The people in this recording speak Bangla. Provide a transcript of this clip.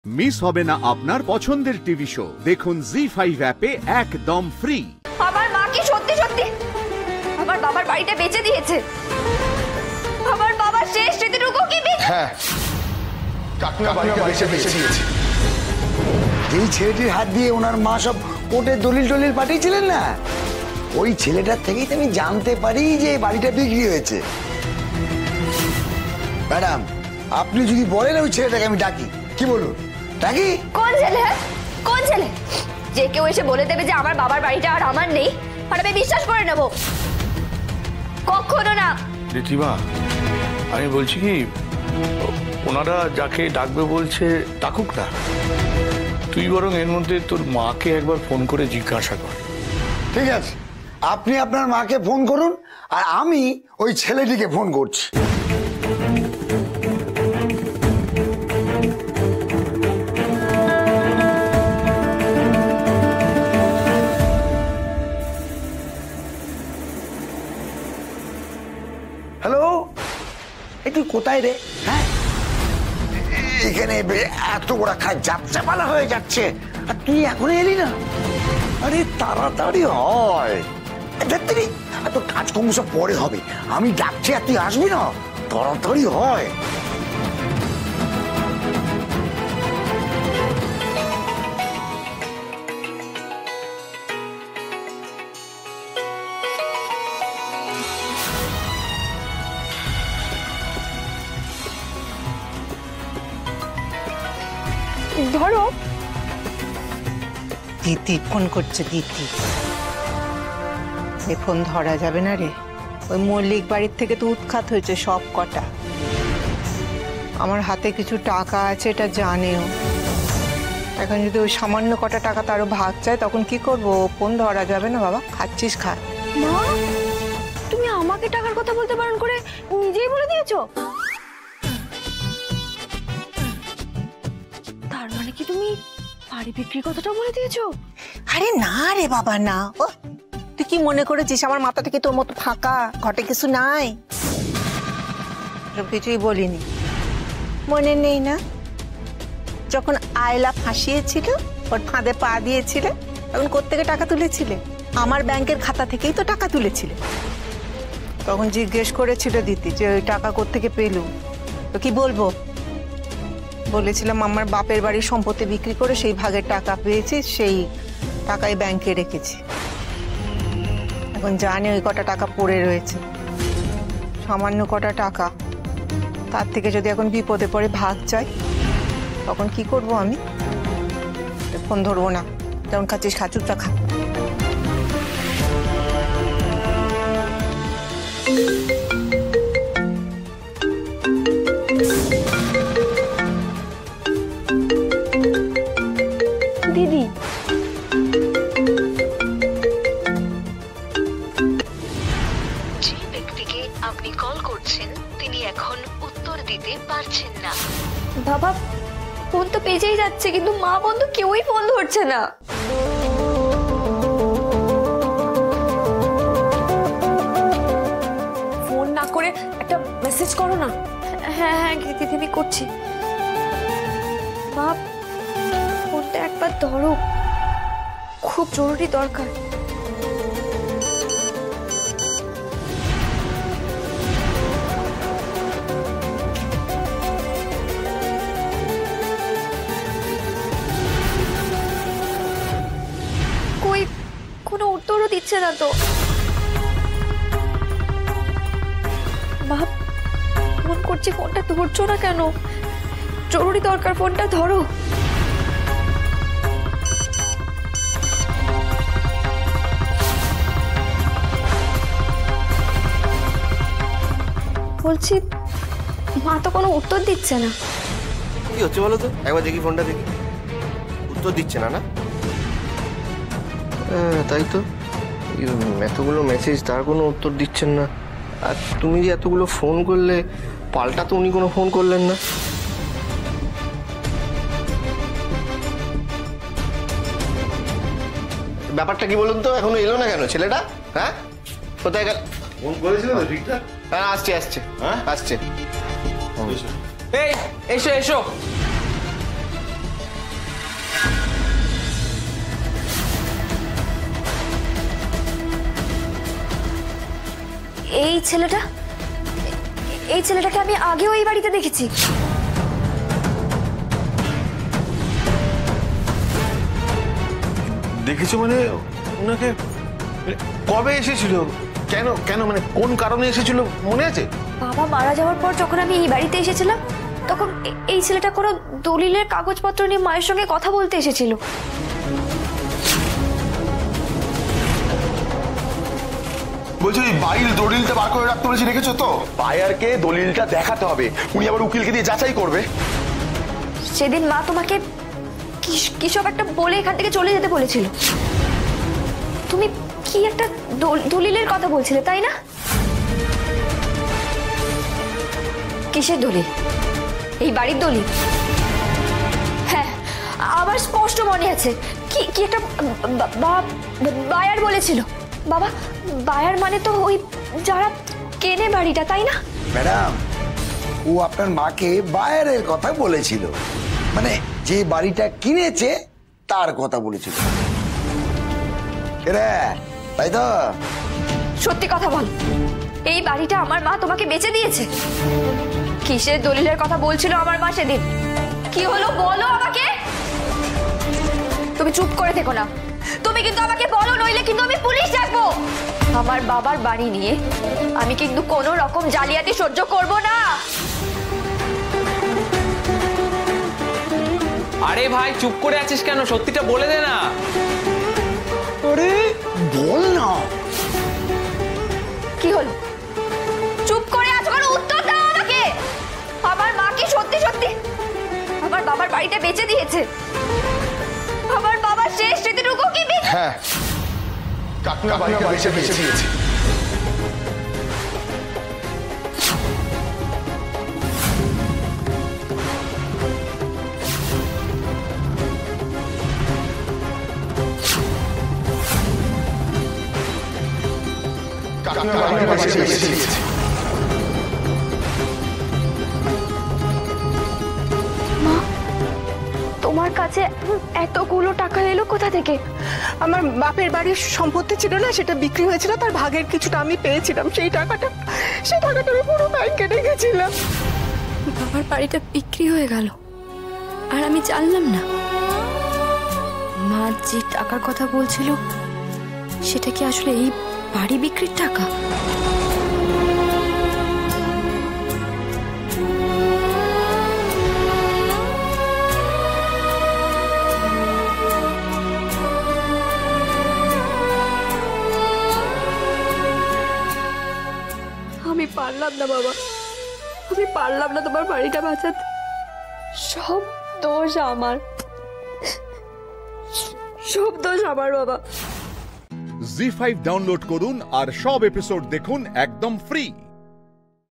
মিস হবে না আপনার পছন্দের টিভি শো। দেখুন জি5 অ্যাপে একদম ফ্রি। আমার মা কি সত্যি সত্যি আমার বাবার বাড়িটা বেচে দিয়েছে? আমার বাবার শেষ স্মৃতিটুকু কি হ্যাঁ, কাকিমা বাড়িটা বেচে দিয়েছে। যেই ছেলেটির হাত দিয়ে ওনার মা সব কোর্টে দলিল পাঠিয়েছিলেন না, ওই ছেলেটার থেকেই তো আমি জানতে পারি যে বাড়িটা বিক্রি হয়েছে। ম্যাডাম, আপনি যদি বলেন ওই ছেলেটাকে আমি ডাকি, কি বলুন? ডাকি? কোন ছেলে? কোন ছেলে? যে কেউ এসে বলে দেবে যে আমার বাবার বাড়িটা আর আমার নেই, আর আমি বিশ্বাস করে নেব? কখনো না। ঋতিমা, আমি বলছি কি, ওনারা যাকে ডাকবে বলছে ডাকুক না, তুই বরং এর মধ্যে তোর মাকে একবার ফোন করে জিজ্ঞাসা কর। ঠিক আছে, আপনি আপনার মাকে ফোন করুন, আর আমি ওই ছেলেটিকে ফোন করছি। হ্যালো, এই তুই কোথায় রে? হ্যাঁ, এখানে এত বড় কাজ যাত্রাপালা হয়ে যাচ্ছে, আর তুই এখনো এলি না? আরে তাড়াতাড়ি হয়, এত কাজকর্ম সব পরে হবে, আমি ডাকছি আর তুই আসবি না? তাড়াতাড়ি হয়। ধরো। দিদি ফোন করছে। দিদি, এ ফোন ধরা যাবে না রে। ওই মল্লিক বাড়ির থেকে তো উৎখাত হয়েছে সব কটা। আমার হাতে কিছু টাকা আছে, এটা জানেও। এখন যদি ওই সামান্য কটা টাকা তারও ভাগ চায়, তখন কি করবো? ফোন ধরা যাবে না বাবা। খাচ্ছিস খা। মা, তুমি আমাকে টাকার কথা বলতে বারণ করে নিজেই বলে দিয়েছো? তার মানে কি তুমি বাড়ি বিক্রির কথাটা বলে দিয়েছো? আরে না রে বাবা, না। ও, তুই কি মনে করেছিস আমার মাথাটা কি তোর মতো ফাঁকা? ঘটে কিছু নাই, সব কিছুই বলিনি। মনে নেই না যখন আয়লা ফাঁসিয়েছিল, ওর ফাঁদে পা দিয়েছিলে, তখন কোত্থেকে টাকা তুলেছিলে? আমার ব্যাংকের খাতা থেকেই তো টাকা তুলেছিলে। তখন জিজ্ঞেস করেছিল দিদি যে ওই টাকা কোত্থেকে পেলু, তো কি বলবো? বলেছিলাম আমার বাপের বাড়ির সম্পত্তি বিক্রি করে সেই ভাগের টাকা পেয়েছি, সেই টাকাই ব্যাংকে রেখেছি। এখন জানি ওই কটা টাকা পড়ে রয়েছে, সামান্য কটা টাকা। তার থেকে যদি এখন বিপদে পড়ে ভাগ চাই, তখন কি করব আমি? ফোন ধরবো না। যেমন খাচ্ছিস খা, চুপটা খা। দিদি, যে ব্যক্তিকে আপনি কল করছেন তিনি এখন উত্তর দিতে পারছেন না। বাবা ফোন তো পেজেই যাচ্ছে, কিন্তু মা বন্ধু কেউই ফোন ধরছে না। ফোন না করে একটা মেসেজ করো না। হ্যাঁ হ্যাঁ দিদি, আমি করছি। মা, ফোনটা একবার ধরো, খুব জরুরি দরকার। কই, কোনো উত্তরও দিচ্ছে না তো। মা, ফোন করছি, ফোনটা ধরছো না কেন? জরুরি দরকার, ফোনটা ধরো। বলছি, মা তো কোনো উত্তর দিচ্ছে না। কি হচ্ছে বলো তো? একবার দেখি ফোনটা, দেখি। উত্তর দিচ্ছে না। না, তাই তো। এতগুলো মেসেজ, তার কোনো উত্তর দিচ্ছেন না। আর তুমি যে এতগুলো ফোন করলে, পাল্টা তো উনি কোনো ফোন করলেন না। ব্যাপারটা কি বলুন তো? এখনো এলো না কেন ছেলেটা? হ্যাঁ, কোথায় গেল? ফোন করেছিল তো ঠিকঠাক? হ্যাঁ, আসছে। হ্যাঁ, আসছে। এই এসো এসো। এই ছেলেটাকে আমি আগেও এই বাড়িতে দেখেছি। দেখেছো মানে? ওনাকে কবে এসেছিল? কেন কেন মানে কোন কারণে এসেছিল মনে আছে? বাবা মারা যাওয়ার পর যখন আমি এই বাড়িতে এসেছিলাম তখন এই ছেলেটা কোনো দলিলের কাগজপত্র নিয়ে মায়ের সঙ্গে কথা বলতে এসেছিল। বলছি ওই বাড়ির দলিলটা বার করে রাখতে বলেছি, রেখেছো তো? বায়ারকে দলিলটা দেখাতে হবে, উনি আবার উকিলকে দিয়ে যাচাই করবে। সেদিন মা তোমাকে কিসব একটা বলে এখান থেকে চলে যেতে বলেছিল। তুমি কি একটা দলিলের কথা বলছিলে তাই না? কিসের দলিল? এই বাড়ির দলিল? হ্যাঁ, আবার স্পষ্ট মনে আছে। কি একটা বায়ার বলেছিল। বাবা, বায়ার মানে তো ওই যারা কেনে বাড়িটা, তাই না? ম্যাডাম, ও আপনার মাকে বায়ারের কথা বলেছিল, মানে যে বাড়িটা কিনেছে তার কথা বলেছিল। তাই তো? সত্যি কথা বল, এই বাড়িটা আমার মা তোমাকে বেচে দিয়েছে? কিসের দলিলের কথা বলছিল আমার মা সেদিন? কি হলো বলো আমাকে। তুমি চুপ করে থেকো না, তুমি কিন্তু আমাকে বলো, নইলে কিন্তু আমি পুলিশ ডাকবো। আমার বাবার বাড়ি নিয়ে আমি কিন্তু কোনো রকম জালিয়াতি সহ্য করব না। আরে ভাই চুপ করে আছিস কেন? সত্যিটা বলে দে না। আরে বল না। কি হলো? চুপ করে আছো কেন? উত্তর দাও আমাকে। আমার মা কি সত্যি সত্যি আমার বাবার বাড়িটা বেচে দিয়েছে? আমার বাবার শেষ স্মৃতিটুকু কি? হ্যাঁ, কাকনা বাড়িটা বেচে দিয়েছে। কাকনা বাড়িটা বেচে দিয়েছে। তোমার কাছে এতগুলো টাকা এলো কোথা থেকে? আমার বাপের বাড়ির সম্পত্তি ছিল না, সেটা বিক্রি হয়েছিল, তার ভাগের কিছুটা আমি পেয়েছিলাম। সেই টাকাটা আমি পুরো ব্যাংকে রেখেছিলাম। বাবার বাড়িটা বিক্রি হয়ে গেল আর আমি জানলাম না। মা যে টাকার কথা বলছিল সেটা কি আসলে এই বাড়ি বিক্রির টাকা? আমি পারলাম না বাবা, আমি পারলাম না তোমার বাড়িটা বাঁচাতে। সব দোষ আমার, সব দোষ আমার বাবা। জি5 ডাউনলোড করুন আর সব এপিসোড দেখুন একদম ফ্রি।